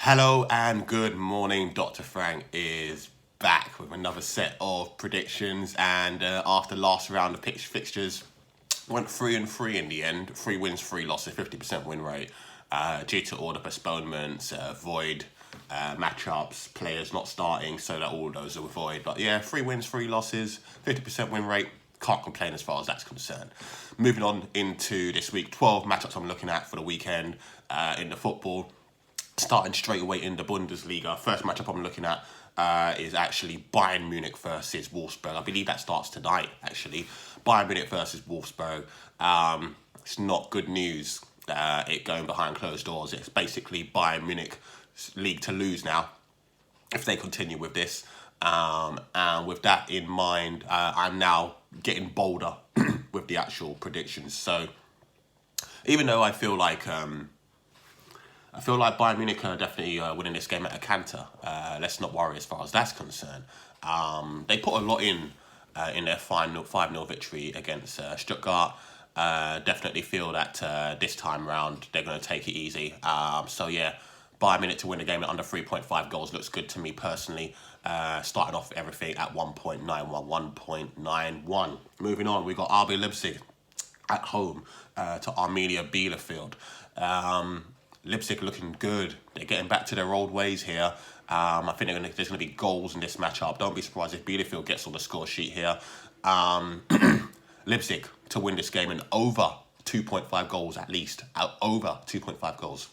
Hello and good morning. Dr. Frank is back with another set of predictions, and after last round of fixtures, went 3-3 in the end. 3 wins, 3 losses, 50% win rate, due to all the postponements, void matchups, players not starting, so that all those are void. But yeah, 3 wins, 3 losses, 50% win rate. Can't complain as far as that's concerned. Moving on into this week, 12 matchups I'm looking at for the weekend in the football. Starting straight away in the Bundesliga. First matchup I'm looking at is actually Bayern Munich versus Wolfsburg. I believe that starts tonight, actually. Bayern Munich versus Wolfsburg. It's not good news, it going behind closed doors. It's basically Bayern Munich league to lose now, if they continue with this. And with that in mind, I'm now getting bolder with the actual predictions. So even though I feel like Bayern Munich are definitely winning this game at a canter. Let's not worry as far as that's concerned. They put a lot in their final 5-0 victory against Stuttgart. Definitely feel that this time round they're going to take it easy. So yeah, Bayern Munich to win the game at under 3.5 goals looks good to me personally. Starting off everything at 1.91, 1.91. Moving on, we got RB Leipzig at home to Arminia Bielefeld. Leipzig looking good. They're getting back to their old ways here. I think there's going to be goals in this matchup. Don't be surprised if Bielefeld gets on the score sheet here. Leipzig to win this game and over 2.5 goals at least. Over 2.5 goals.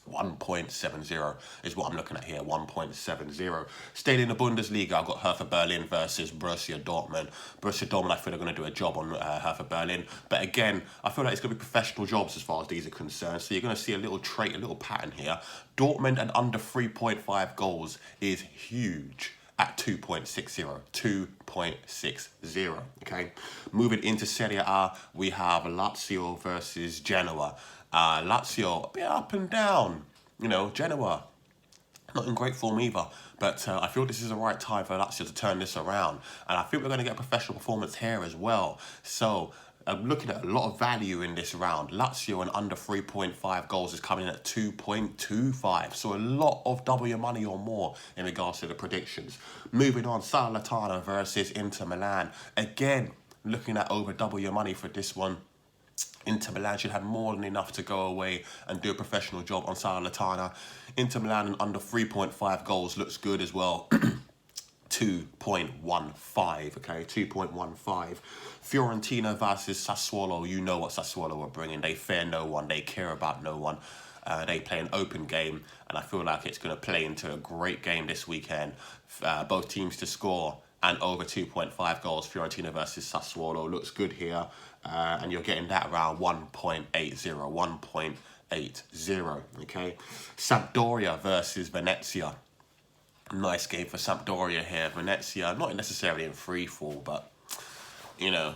1.70 is what I'm looking at here. 1.70. Staying in the Bundesliga, I've got Hertha Berlin versus Bursia Dortmund. Bursia Dortmund, I feel they're going to do a job on Hertha Berlin. But again, I feel like it's going to be professional jobs as far as these are concerned. So you're going to see a little trait, a little pattern here. Dortmund and under 3.5 goals is huge at 2.60. 2.60. Okay. Moving into Serie A, we have Lazio versus Genoa. Lazio, a bit up and down. You know, Genoa, not in great form either. But I feel this is the right time for Lazio to turn this around. And I think we're going to get a professional performance here as well. So I'm looking at a lot of value in this round. Lazio and under 3.5 goals is coming in at 2.25. So a lot of double your money or more in regards to the predictions. Moving on, Salatada versus Inter Milan. Again, looking at over double your money for this one. Inter Milan should have more than enough to go away and do a professional job on Salatada. Inter Milan and under 3.5 goals looks good as well. 2.15, okay, 2.15. Fiorentino versus Sassuolo. You know what Sassuolo are bringing. They fear no one. They care about no one. They play an open game, and I feel like it's going to play into a great game this weekend. Both teams to score and over 2.5 goals. Fiorentino versus Sassuolo looks good here. And you're getting that around 1.80, 1.80, okay? Sampdoria versus Venezia. Nice game for Sampdoria here. Venezia, not necessarily in free fall, but, you know,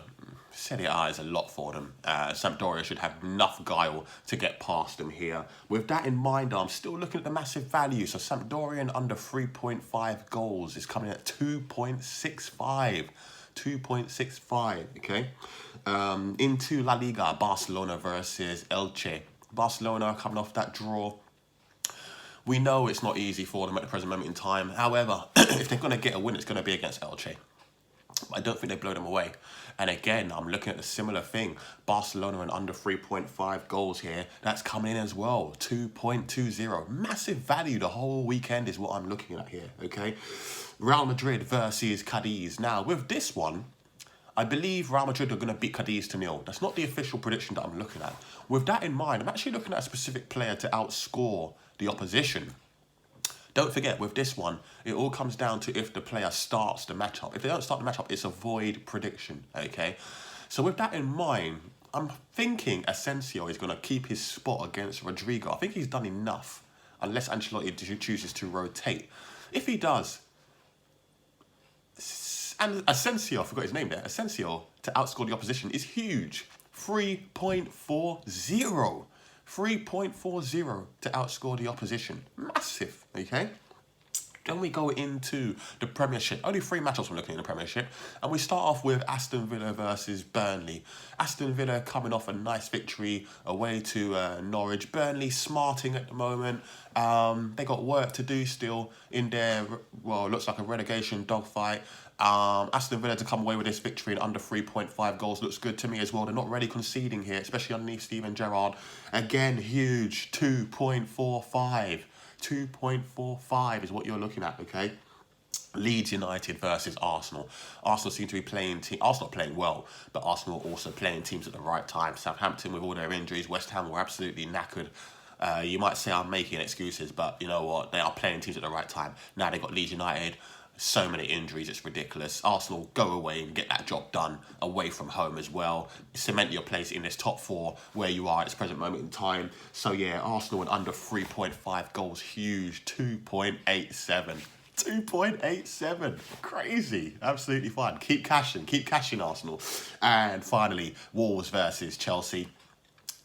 Serie A is a lot for them. Sampdoria should have enough guile to get past them here. With that in mind, I'm still looking at the massive value. So Sampdoria under 3.5 goals is coming at 2.65. 2.65, okay? Into La Liga, Barcelona versus Elche. Barcelona coming off that draw. We know it's not easy for them at the present moment in time. However, if they're going to get a win, it's going to be against Elche. I don't think they blow them away. And again, I'm looking at a similar thing. Barcelona and under 3.5 goals here. That's coming in as well. 2.20. Massive value the whole weekend is what I'm looking at here, okay? Real Madrid versus Cadiz. Now, with this one, I believe Real Madrid are going to beat Cadiz 0. That's not the official prediction that I'm looking at. With that in mind, I'm actually looking at a specific player to outscore the opposition. Don't forget, with this one, it all comes down to if the player starts the matchup. If they don't start the matchup, it's a void prediction, okay? So with that in mind, I'm thinking Asensio is going to keep his spot against Rodrigo. I think he's done enough, unless Ancelotti chooses to rotate. If he does, and Asensio, I forgot his name there, Asensio to outscore the opposition is huge. 3.40. 3.40 to outscore the opposition. Massive, okay? Then we go into the Premiership. Only 3 matchups we're looking in the Premiership. And we start off with Aston Villa versus Burnley. Aston Villa coming off a nice victory away to Norwich. Burnley smarting at the moment. They got work to do still in their, well, it looks like a relegation dogfight. Aston Villa to come away with this victory in under 3.5 goals looks good to me as well. They're not really conceding here, especially underneath Steven Gerrard. Again, huge, 2.45. 2.45 is what you're looking at, okay? Leeds United versus Arsenal. Arsenal seem to be playing... Arsenal playing well, but Arsenal also playing teams at the right time. Southampton with all their injuries. West Ham were absolutely knackered. You might say I'm making excuses, but you know what? They are playing teams at the right time. Now they've got Leeds United. So many injuries, it's ridiculous. Arsenal, go away and get that job done away from home as well. Cement your place in this top 4 where you are at this present moment in time. So yeah, Arsenal and under 3.5 goals, huge, 2.87. 2.87. Crazy. Absolutely fun. Keep cashing, Arsenal. And finally, Wolves versus Chelsea.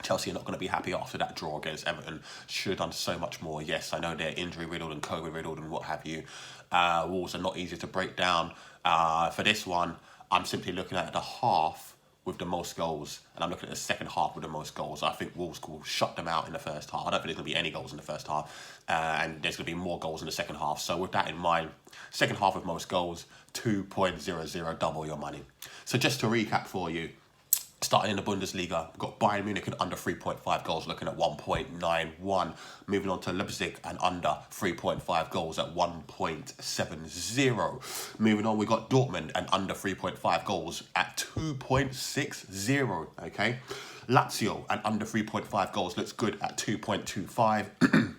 Chelsea are not going to be happy after that draw against Everton. Should have done so much more. Yes, I know they're injury-riddled and COVID-riddled and what have you. Wolves are not easy to break down. For this one, I'm simply looking at the half with the most goals, and I'm looking at the second half with the most goals. I think Wolves will shut them out in the first half. I don't think there's going to be any goals in the first half, and there's going to be more goals in the second half. So with that in mind, second half with most goals, 2.00, double your money. So just to recap for you, starting in the Bundesliga, we've got Bayern Munich and under 3.5 goals, looking at 1.91. Moving on to Leipzig and under 3.5 goals at 1.70. Moving on, we've got Dortmund and under 3.5 goals at 2.60. Okay, Lazio and under 3.5 goals looks good at 2.25.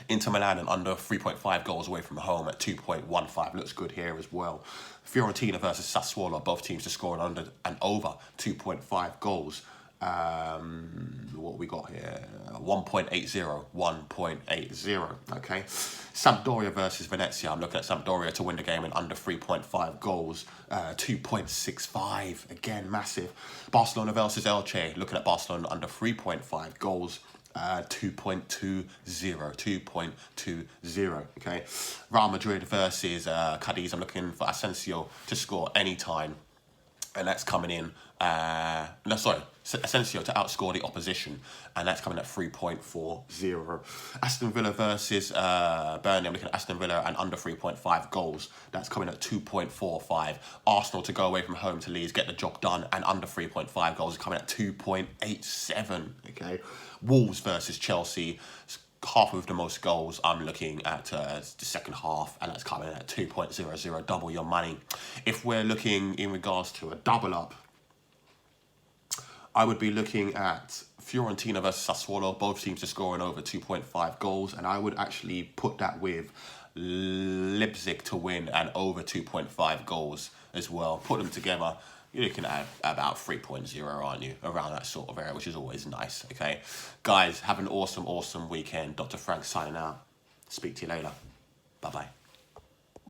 Inter Milan and under 3.5 goals away from home at 2.15. Looks good here as well. Fiorentina versus Sassuolo, both teams to score under and over 2.5 goals. What we got here? 1.80. 1.80. Okay. Sampdoria versus Venezia. I'm looking at Sampdoria to win the game in under 3.5 goals. 2.65. Again, massive. Barcelona versus Elche. Looking at Barcelona under 3.5 goals. 2.20. 2.20. Okay. Real Madrid versus Cadiz. I'm looking for Asensio to score anytime, and that's coming in. Asensio to outscore the opposition, and that's coming at 3.40. Aston Villa versus Burnley. I'm looking at Aston Villa and under 3.5 goals. That's coming at 2.45. Arsenal to go away from home to Leeds, get the job done, and under 3.5 goals is coming at 2.87. Okay. Wolves versus Chelsea. Half of the most goals, I'm looking at the second half, and that's coming at 2.00, double your money. If we're looking in regards to a double up, I would be looking at Fiorentina versus Sassuolo, both teams to score in over 2.5 goals, and I would actually put that with Leipzig to win and over 2.5 goals as well. Put them together, you're looking at about 3.0, aren't you? Around that sort of area, which is always nice, okay? Guys, have an awesome, awesome weekend. Dr. Frank signing out. Speak to you later. Bye-bye.